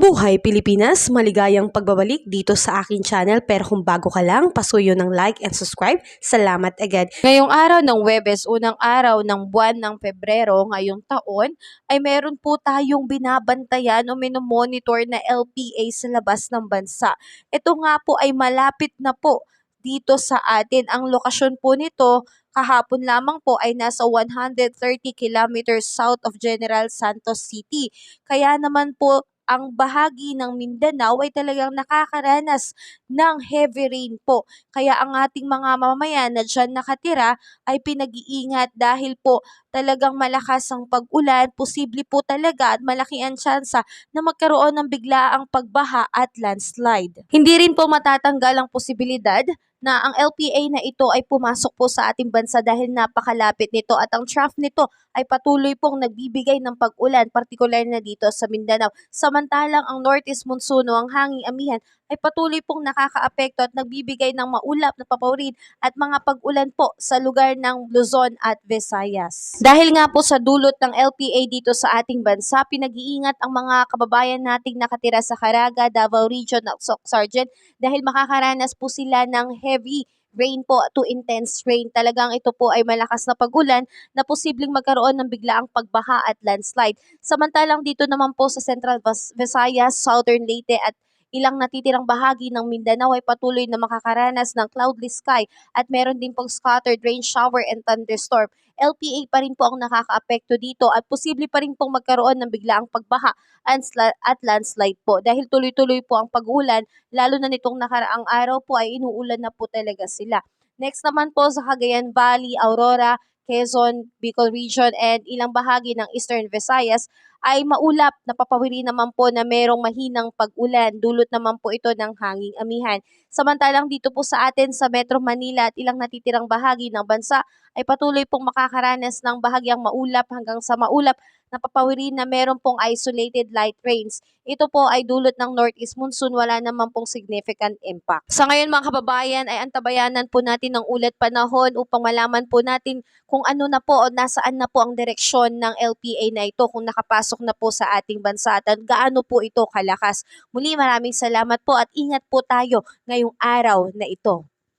Mabuhay Pilipinas! Maligayang pagbabalik dito sa aking channel, pero kung bago ka lang, pasuyo ng like and subscribe. Salamat agad! Ngayong araw ng Huwebes, unang araw ng buwan ng Pebrero ngayong taon, ay meron po tayong binabantayan o minomonitor na LPA sa labas ng bansa. Ito nga po ay malapit na po dito sa atin. Ang lokasyon po nito kahapon lamang po ay nasa 130 kilometers south of General Santos City. Kaya naman po ang bahagi ng Mindanao ay talagang nakakaranas ng heavy rain po. Kaya ang ating mga mamamayan na dyan nakatira ay pinag-iingat dahil po talagang malakas ang pag-ulan, posible po talaga at malaki ang tsansa na magkaroon ng biglaang pagbaha at landslide. Hindi rin po matatanggal ang posibilidad na ang LPA na ito ay pumasok po sa ating bansa dahil napakalapit nito at ang trough nito ay patuloy pong nagbibigay ng pag-ulan, partikular na dito sa Mindanao. Samantalang ang northeast monsoon o ang hanging amihan ay patuloy pong nakakaapekto at nagbibigay ng maulap na papawirin at mga pag-ulan po sa lugar ng Luzon at Visayas. Dahil nga po sa dulot ng LPA dito sa ating bansa, pinag-iingat ang mga kababayan nating nakatira sa Caraga, Davao Region at Sargent dahil makakaranas po sila ng heavy rain po to intense rain. Talagang ito po ay malakas na pag-ulan na posibleng magkaroon ng biglaang pagbaha at landslide. Samantalang dito naman po sa Central Visayas, Southern Leyte at ilang natitirang bahagi ng Mindanao ay patuloy na makakaranas ng cloudless sky at meron din pong scattered rain shower and thunderstorm. LPA pa rin po ang nakakaapekto dito at posible pa rin pong magkaroon ng biglaang pagbaha at landslide po dahil tuloy-tuloy po ang pag-ulan, lalo na nitong nakaraang araw po ay inuulan na po talaga sila. Next naman po sa Cagayan Valley, Aurora, Quezon, Bicol Region and ilang bahagi ng Eastern Visayas ay maulap. Napapawiri naman po na merong mahinang pag-ulan. Dulot naman po ito ng hanging amihan. Samantalang dito po sa atin sa Metro Manila at ilang natitirang bahagi ng bansa ay patuloy pong makakaranas ng bahagyang maulap hanggang sa maulap. Napapawiri na meron pong isolated light rains. Ito po ay dulot ng northeast monsoon, wala naman pong significant impact. Sa ngayon mga kababayan ay antabayanan po natin ng ulat panahon upang malaman po natin kung ano na po o nasaan na po ang direksyon ng LPA na ito, kung nakapasok na po sa ating bansa at gaano po ito kalakas. Muli maraming salamat po at ingat po tayo ngayong araw na ito.